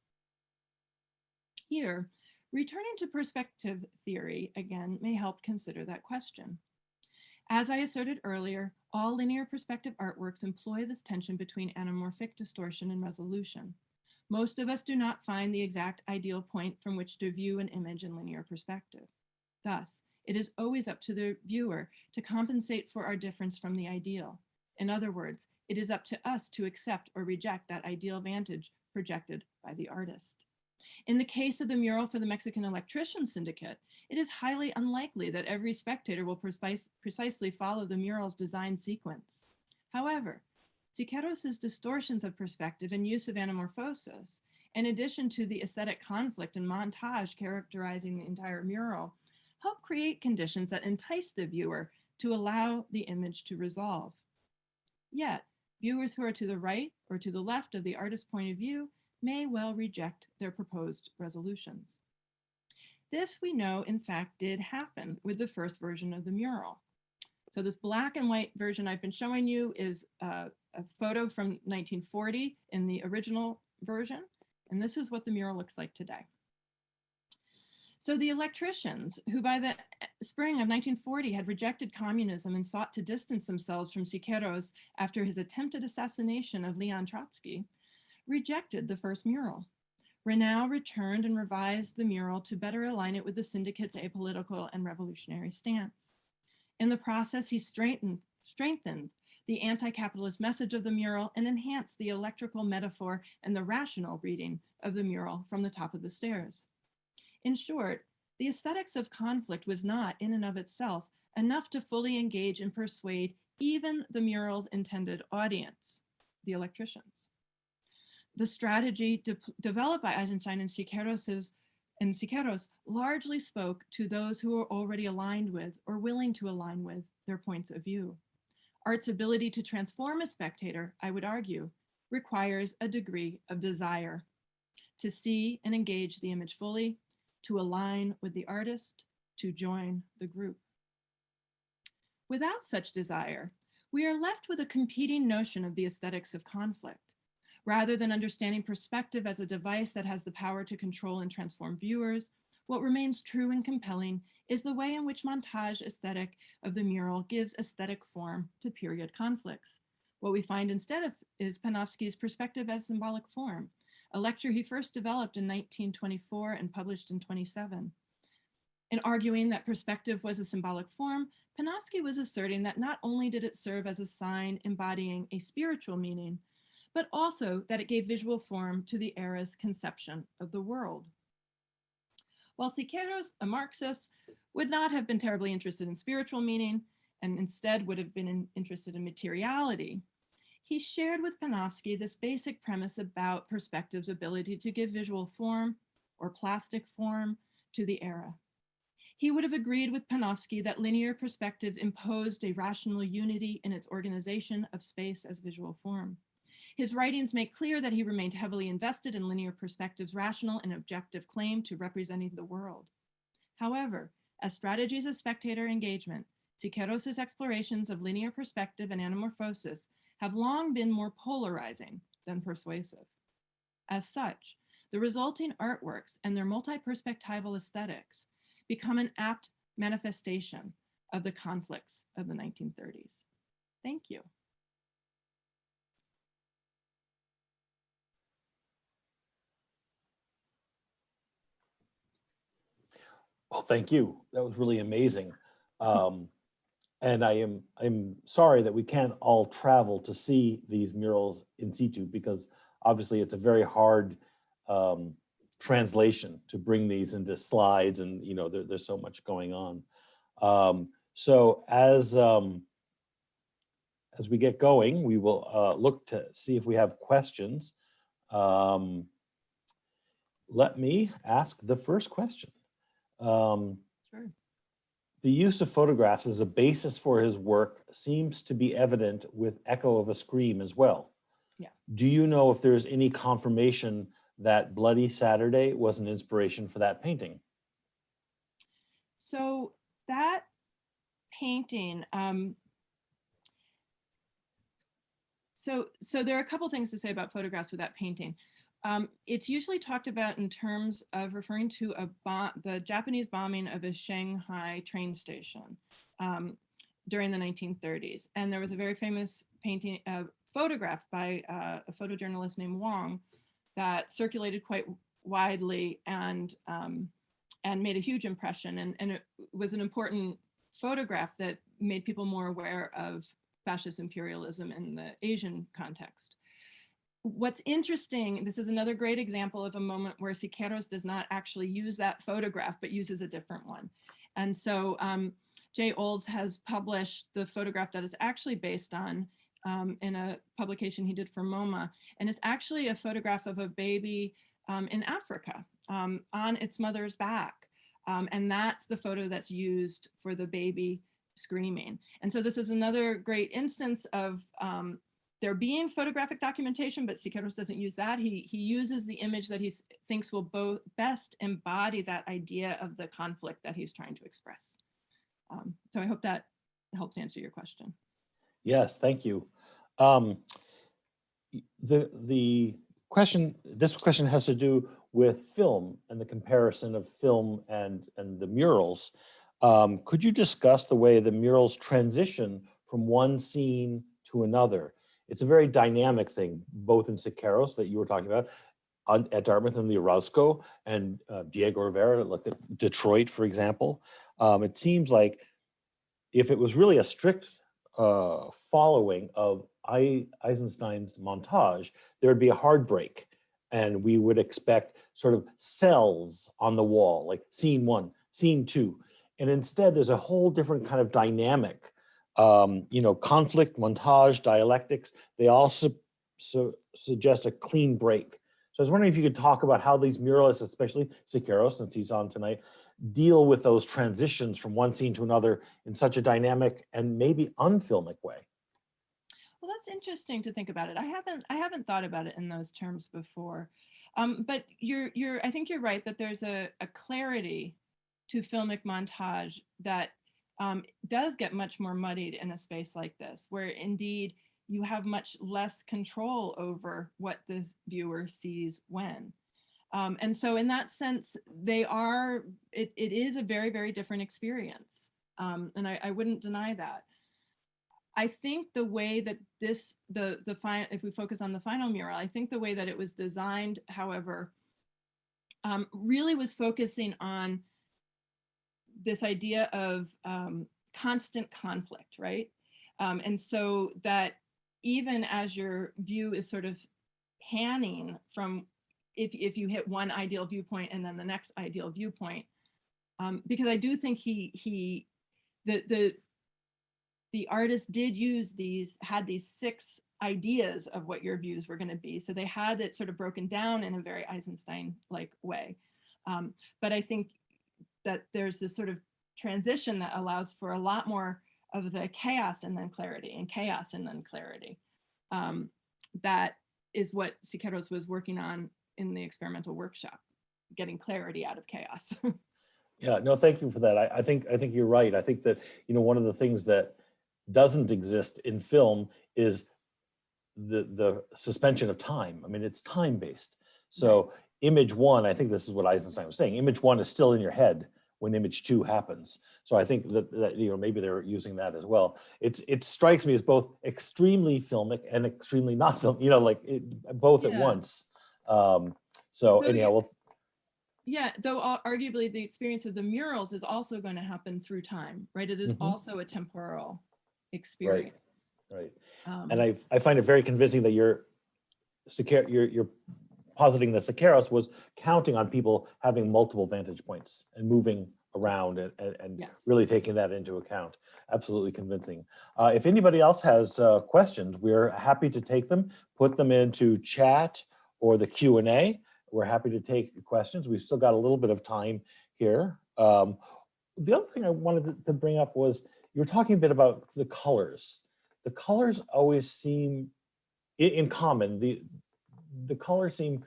Here, returning to perspective theory again may help consider that question. As I asserted earlier, all linear perspective artworks employ this tension between anamorphic distortion and resolution. Most of us do not find the exact ideal point from which to view an image in linear perspective. Thus, it is always up to the viewer to compensate for our difference from the ideal. In other words, it is up to us to accept or reject that ideal vantage projected by the artist. In the case of the mural for the Mexican Electrician Syndicate, it is highly unlikely that every spectator will precisely follow the mural's design sequence. However, Siqueiros' distortions of perspective and use of anamorphosis, in addition to the aesthetic conflict and montage characterizing the entire mural, help create conditions that entice the viewer to allow the image to resolve. Yet, viewers who are to the right or to the left of the artist's point of view may well reject their proposed resolutions. This, we know, in fact, did happen with the first version of the mural. So this black and white version I've been showing you is a photo from 1940 in the original version, and this is what the mural looks like today. So the electricians, who by the spring of 1940 had rejected communism and sought to distance themselves from Siqueiros after his attempted assassination of Leon Trotsky, rejected the first mural. Renou returned and revised the mural to better align it with the Syndicate's apolitical and revolutionary stance. In the process, he strengthened the anti-capitalist message of the mural and enhanced the electrical metaphor and the rational reading of the mural from the top of the stairs. In short, the aesthetics of conflict was not, in and of itself, enough to fully engage and persuade even the mural's intended audience, the electricians. The strategy developed by Eisenstein and Siqueiros largely spoke to those who were already aligned with or willing to align with their points of view. Art's ability to transform a spectator, I would argue, requires a degree of desire to see and engage the image fully, to align with the artist, to join the group. Without such desire, we are left with a competing notion of the aesthetics of conflict. Rather than understanding perspective as a device that has the power to control and transform viewers, what remains true and compelling is the way in which montage aesthetic of the mural gives aesthetic form to period conflicts. What we find instead is Panofsky's perspective as symbolic form, a lecture he first developed in 1924 and published in 27. In arguing that perspective was a symbolic form, Panofsky was asserting that not only did it serve as a sign embodying a spiritual meaning, but also that it gave visual form to the era's conception of the world. While Siqueiros, a Marxist, would not have been terribly interested in spiritual meaning and instead would have been interested in materiality, he shared with Panofsky this basic premise about perspective's ability to give visual form or plastic form to the era. He would have agreed with Panofsky that linear perspective imposed a rational unity in its organization of space as visual form. His writings make clear that he remained heavily invested in linear perspective's rational and objective claim to representing the world. However, as strategies of spectator engagement, Siqueiros' explorations of linear perspective and anamorphosis have long been more polarizing than persuasive. As such, the resulting artworks and their multi-perspectival aesthetics become an apt manifestation of the conflicts of the 1930s. Thank you. Well, thank you. That was really amazing. And I'm sorry that we can't all travel to see these murals in situ, because obviously it's a very hard translation to bring these into slides, and there's so much going on. So as we get going, we will look to see if we have questions. Let me ask the first question. Sure. The use of photographs as a basis for his work seems to be evident with Echo of a Scream as well. Yeah. Do you know if there's any confirmation that Bloody Saturday was an inspiration for that painting? So that painting, so there are a couple things to say about photographs with that painting. It's usually talked about in terms of referring to the Japanese bombing of a Shanghai train station during the 1930s. And there was a very famous painting, photograph by a photojournalist named Wong that circulated quite widely and made a huge impression. And it was an important photograph that made people more aware of fascist imperialism in the Asian context. What's interesting, this is another great example of a moment where Siqueiros does not actually use that photograph, but uses a different one. And so Jay Olds has published the photograph that is actually based on in a publication he did for MoMA. And it's actually a photograph of a baby in Africa on its mother's back. And that's the photo that's used for the baby screaming. And so this is another great instance of there being photographic documentation, but Siqueiros doesn't use that. He uses the image that he thinks will best embody that idea of the conflict that he's trying to express. So I hope that helps answer your question. Yes, thank you. The question, this question has to do with film and the comparison of film and the murals. Could you discuss the way the murals transition from one scene to another? It's a very dynamic thing, both in Siqueiros that you were talking about, at Dartmouth and the Orozco, and Diego Rivera, look at Detroit, for example. It seems like if it was really a strict following of Eisenstein's montage, there would be a hard break, and we would expect sort of cells on the wall, like scene 1, scene 2. And instead, there's a whole different kind of dynamic. Conflict, montage, dialectics, they all suggest a clean break. So I was wondering if you could talk about how these muralists, especially Siqueiros, since he's on tonight, deal with those transitions from one scene to another in such a dynamic and maybe unfilmic way. Well, that's interesting to think about it. I haven't thought about it in those terms before. But I think you're right that there's a clarity to filmic montage that does get much more muddied in a space like this, where indeed you have much less control over what the viewer sees when. And so in that sense, it is a very, very different experience. And I wouldn't deny that. I think the way that if we focus on the final mural, I think the way that it was designed, however, really was focusing on this idea of constant conflict, right? And so that even as your view is sort of panning from, if you hit one ideal viewpoint and then the next ideal viewpoint, because I do think the artist did had these 6 ideas of what your views were going to be. So they had it sort of broken down in a very Eisenstein-like way. But I think that there's this sort of transition that allows for a lot more of the chaos and then clarity, and chaos and then clarity. That is what Siqueiros was working on in the experimental workshop, getting clarity out of chaos. Yeah, no, thank you for that. I think you're right. I think that, one of the things that doesn't exist in film is the suspension of time. I mean, it's time-based. So right. Image 1, I think this is what Eisenstein was saying, image 1 is still in your head when image 2 happens. So I think that maybe they're using that as well. It strikes me as both extremely filmic and extremely not film, both at once. So anyhow, well, yeah, though arguably the experience of the murals is also going to happen through time, right? It is also a temporal experience. Right. And I find it very convincing that you're positing that Siqueiros was counting on people having multiple vantage points and moving around and yes. Really taking that into account. Absolutely convincing. If anybody else has questions, we're happy to take them, put them into chat or the Q&A. We're happy to take questions. We've still got a little bit of time here. The other thing I wanted to bring up was you were talking a bit about the colors. The colors always seem, in common, the colors seem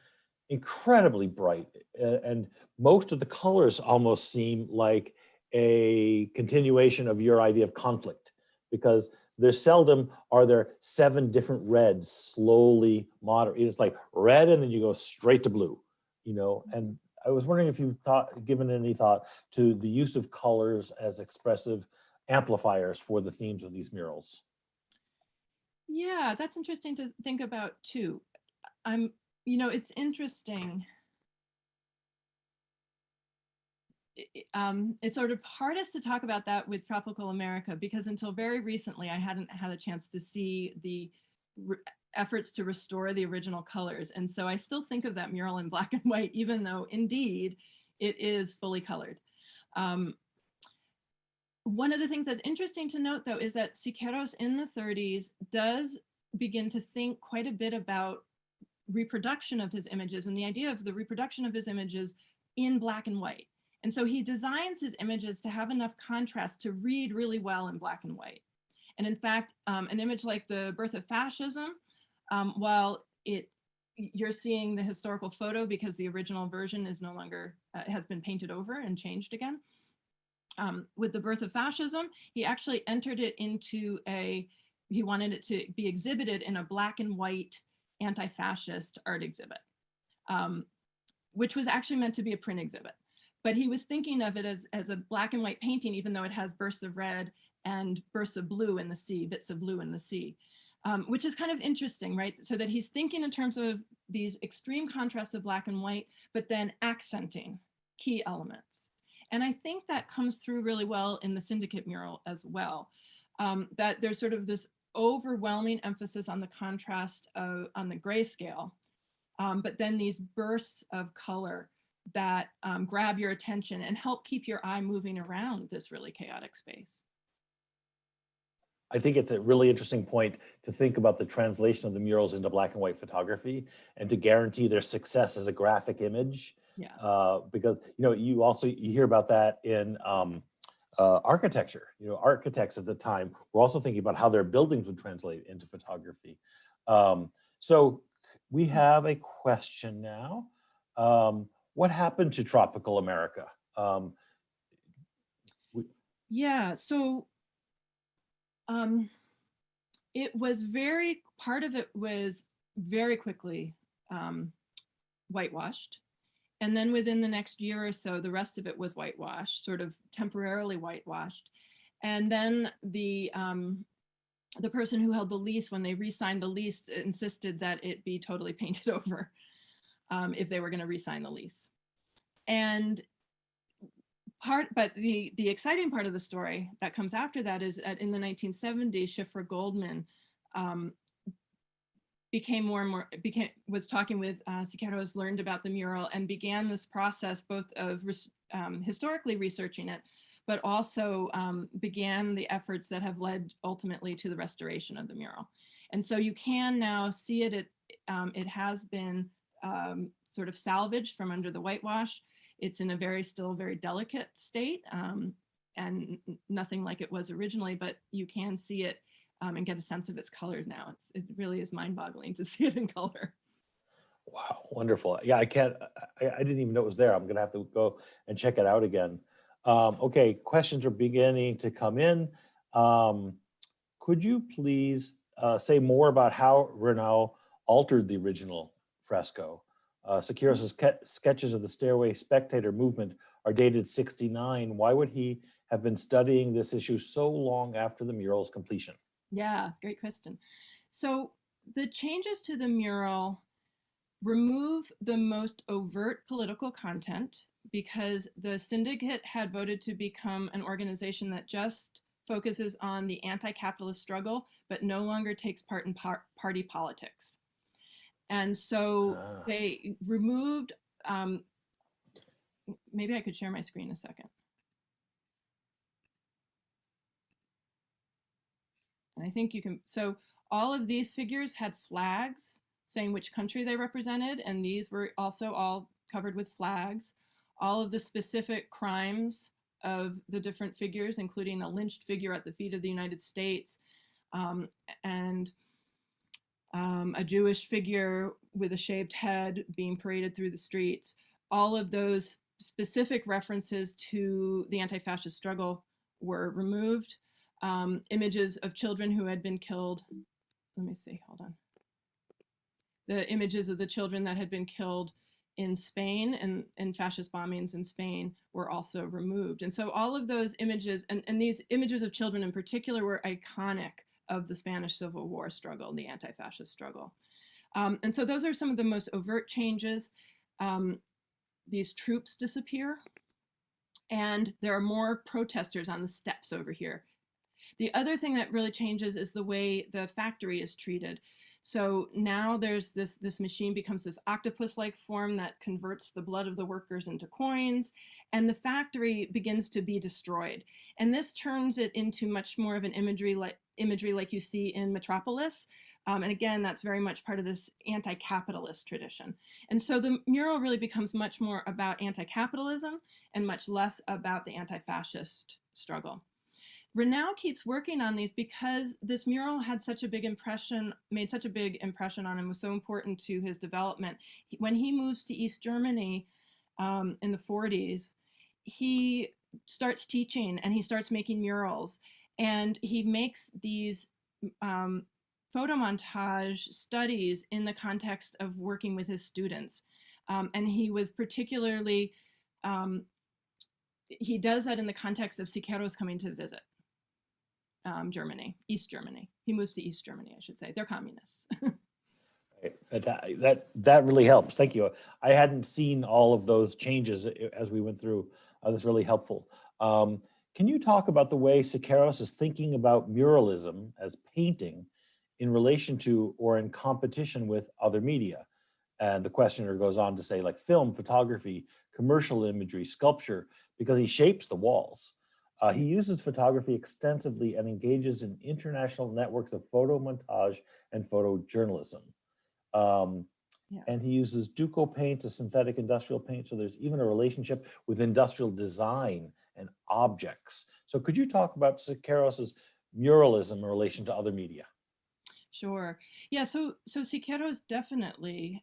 incredibly bright, and most of the colors almost seem like a continuation of your idea of conflict, because there's seldom are there 7 different reds slowly moderate. It's like red and then you go straight to blue, and I was wondering if you've given any thought to the use of colors as expressive amplifiers for the themes of these murals. Yeah, that's interesting to think about too. It's interesting. It's sort of hardest to talk about that with Tropical America, because until very recently, I hadn't had a chance to see the efforts to restore the original colors. And so I still think of that mural in black and white, even though indeed it is fully colored. One of the things that's interesting to note, though, is that Siqueiros in the 30s does begin to think quite a bit about reproduction of his images and the idea of the reproduction of his images in black and white. And so he designs his images to have enough contrast to read really well in black and white. And in fact, an image like The Birth of Fascism, while you're seeing the historical photo because the original version is no longer, has been painted over and changed again. With The Birth of Fascism, he actually entered it into he wanted it to be exhibited in a black and white anti-fascist art exhibit, which was actually meant to be a print exhibit. But he was thinking of it as a black and white painting, even though it has bursts of red and bursts of blue in the sea, bits of blue in the sea, which is kind of interesting, right? So that he's thinking in terms of these extreme contrasts of black and white, but then accenting key elements. And I think that comes through really well in the Syndicate mural as well, that there's sort of this overwhelming emphasis on the contrast on the grayscale, but then these bursts of color that grab your attention and help keep your eye moving around this really chaotic space. I think it's a really interesting point to think about the translation of the murals into black and white photography and to guarantee their success as a graphic image. Yeah. Because, you hear about that in architecture. Architects at the time were also thinking about how their buildings would translate into photography. So we have a question now. What happened to tropical America? Yeah, so part of it was very quickly whitewashed. And then within the next year or so, the rest of it was whitewashed, sort of temporarily whitewashed. And then the person who held the lease, when they re-signed the lease, insisted that it be totally painted over if they were going to re-sign the lease. And but the exciting part of the story that comes after that is that in the 1970s, Schiffer Goldman was talking with Siqueiros, learned about the mural, and began this process both of historically researching it, but also began the efforts that have led ultimately to the restoration of the mural. And so you can now see it. It has been sort of salvaged from under the whitewash. It's in a still very delicate state and nothing like it was originally, but you can see it and get a sense of its color now. It really is mind-boggling to see it in color. Wow, wonderful. Yeah, I didn't even know it was there. I'm gonna have to go and check it out again. Okay, questions are beginning to come in. Could you please say more about how Renaud altered the original fresco? Siqueiros' sketches of the stairway spectator movement are dated '69. Why would he have been studying this issue so long after the mural's completion? Yeah, great question. So the changes to the mural remove the most overt political content because the Syndicate had voted to become an organization that just focuses on the anti-capitalist struggle, but no longer takes part in party politics. And so they removed, maybe I could share my screen a second. And I think you can, so all of these figures had flags saying which country they represented, and these were also all covered with flags. All of the specific crimes of the different figures, including a lynched figure at the feet of the United States, and a Jewish figure with a shaved head being paraded through the streets. All of those specific references to the anti-fascist struggle were removed. Images of children who had been killed. Let me see, hold on. The images of the children that had been killed in Spain and in fascist bombings in Spain were also removed. And so all of those images, and these images of children in particular, were iconic of the Spanish Civil War struggle, the anti-fascist struggle. And so those are some of the most overt changes. These troops disappear, and there are more protesters on the steps over here. The other thing that really changes is the way the factory is treated. So now there's this machine becomes this octopus-like form that converts the blood of the workers into coins, and the factory begins to be destroyed. And this turns it into much more of an imagery like you see in Metropolis. And again, that's very much part of this anti-capitalist tradition. And so the mural really becomes much more about anti-capitalism and much less about the anti-fascist struggle. Renaud keeps working on these because this mural had such a big impression, made such a big impression on him, was so important to his development. When he moves to East Germany in the 40s, he starts teaching and he starts making murals. And he makes these photo montage studies in the context of working with his students. And he was particularly, he does that in the context of Siqueiros coming to visit. Germany, East Germany. He moves to East Germany, I should say. They're communists. That really helps. Thank you. I hadn't seen all of those changes as we went through. That's really helpful. Can you talk about the way Siqueiros is thinking about muralism as painting in relation to or in competition with other media? And the questioner goes on to say, like film, photography, commercial imagery, sculpture, because he shapes the walls. He uses photography extensively and engages in international networks of photo montage and photojournalism. And he uses Duco paint, a synthetic industrial paint. So there's even a relationship with industrial design and objects. So could you talk about Siqueiros' muralism in relation to other media? Sure. Yeah, so Siqueiros definitely,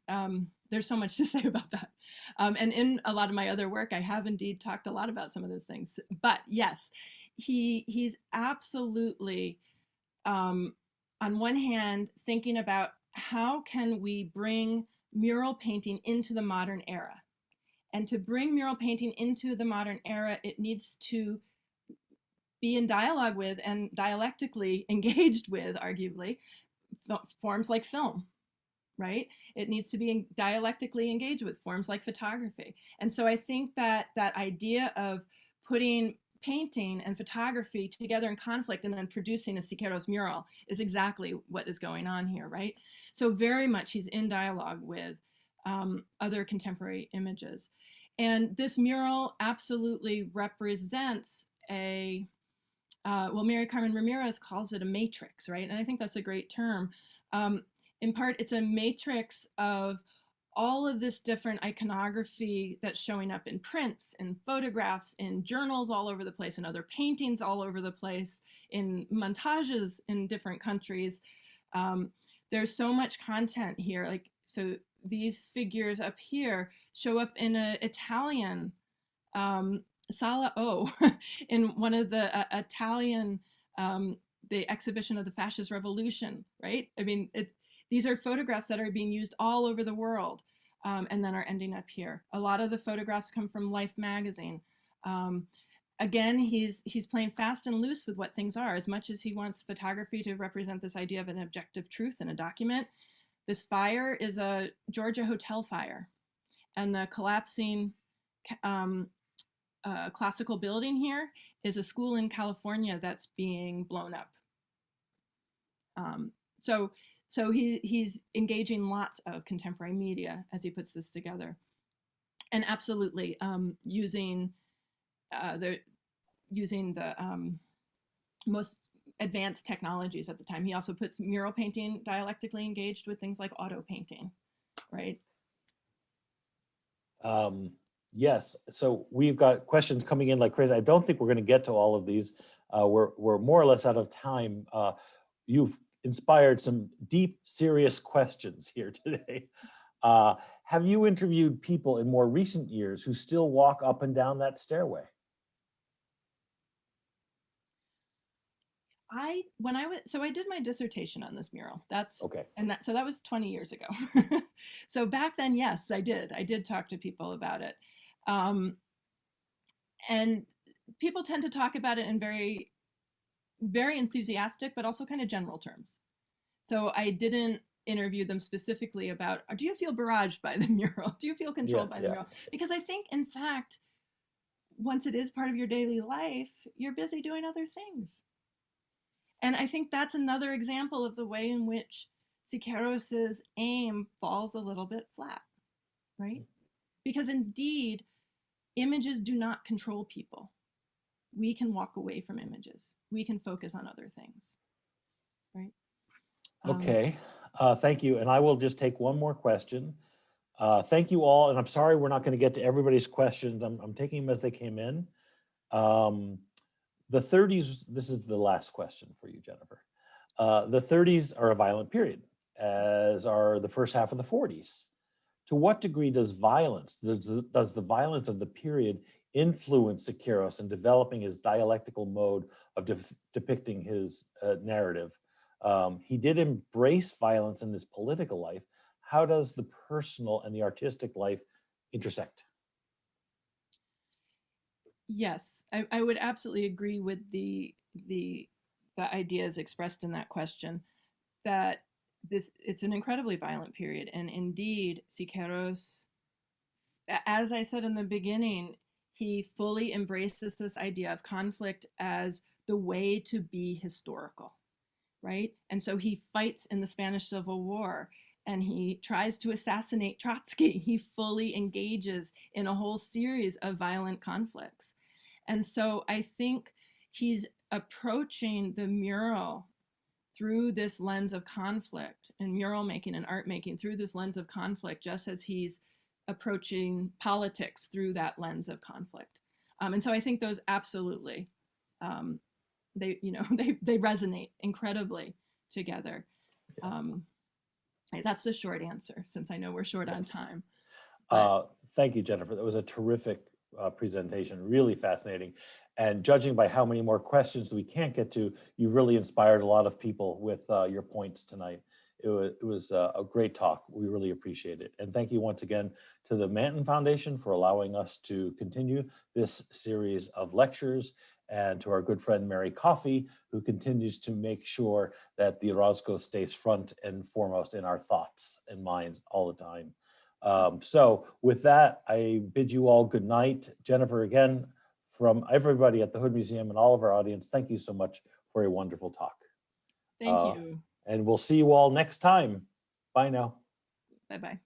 there's so much to say about that. And in a lot of my other work, I have indeed talked a lot about some of those things. But yes, he's absolutely, on one hand, thinking about how can we bring mural painting into the modern era. And to bring mural painting into the modern era, it needs to be in dialogue with and dialectically engaged with, arguably, forms like film, right? It needs to be dialectically engaged with forms like photography. And so I think that that idea of putting painting and photography together in conflict and then producing a Siqueiros mural is exactly what is going on here, right? So very much he's in dialogue with other contemporary images. And this mural absolutely represents a well, Mary Carmen Ramirez calls it a matrix, right? And I think that's a great term. In part, it's a matrix of all of this different iconography that's showing up in prints, in photographs, in journals all over the place, in other paintings all over the place, in montages in different countries. There's so much content here. Like, so these figures up here show up in an Italian Sala O in one of the Italian, the exhibition of the Fascist Revolution, right? I mean, these are photographs that are being used all over the world and then are ending up here. A lot of the photographs come from Life magazine. Again, he's playing fast and loose with what things are. As much as he wants photography to represent this idea of an objective truth in a document, this fire is a Georgia hotel fire. And the collapsing classical building here is a school in California that's being blown up. So he's engaging lots of contemporary media as he puts this together, and absolutely using the most advanced technologies at the time. He also puts mural painting dialectically engaged with things like auto painting, right? Yes, so we've got questions coming in like crazy. I don't think we're going to get to all of these. We're more or less out of time. You've inspired some deep, serious questions here today. Have you interviewed people in more recent years who still walk up and down that stairway? I did my dissertation on this mural. That's okay. And so that was 20 years ago. So back then, yes, I did talk to people about it. And people tend to talk about it in very, very enthusiastic, but also kind of general terms. So I didn't interview them specifically about, do you feel barraged by the mural? Do you feel controlled by the mural? Because I think, in fact, once it is part of your daily life, you're busy doing other things. And I think that's another example of the way in which Siqueiros' aim falls a little bit flat, right? Because indeed, images do not control people. We can walk away from images. We can focus on other things, right? Okay, thank you. And I will just take one more question. Thank you all. And I'm sorry we're not going to get to everybody's questions. I'm taking them as they came in. The 30s, this is the last question for you, Jennifer. The 30s are a violent period, as are the first half of the 40s. To what degree does the violence of the period influence Siqueiros in developing his dialectical mode of depicting his narrative? He did embrace violence in his political life. How does the personal and the artistic life intersect? Yes, I would absolutely agree with the ideas expressed in that question, that it's an incredibly violent period. And indeed, Siqueiros, as I said in the beginning, he fully embraces this idea of conflict as the way to be historical, right? And so he fights in the Spanish Civil War, and he tries to assassinate Trotsky. He fully engages in a whole series of violent conflicts. And so I think he's approaching the mural through this lens of conflict, and mural making and art making through this lens of conflict, just as he's approaching politics through that lens of conflict. And so I think those absolutely, they resonate incredibly together. That's the short answer, since I know we're short on time. Thank you, Jennifer. That was a terrific presentation, really fascinating. And judging by how many more questions we can't get to, you really inspired a lot of people with your points tonight. It was a great talk. We really appreciate it. And thank you once again to the Manton Foundation for allowing us to continue this series of lectures, and to our good friend Mary Coffey, who continues to make sure that the Orozco stays front and foremost in our thoughts and minds all the time. So with that, I bid you all good night. Jennifer, again, from everybody at the Hood Museum and all of our audience, thank you so much for a wonderful talk. Thank you. And we'll see you all next time. Bye now. Bye-bye.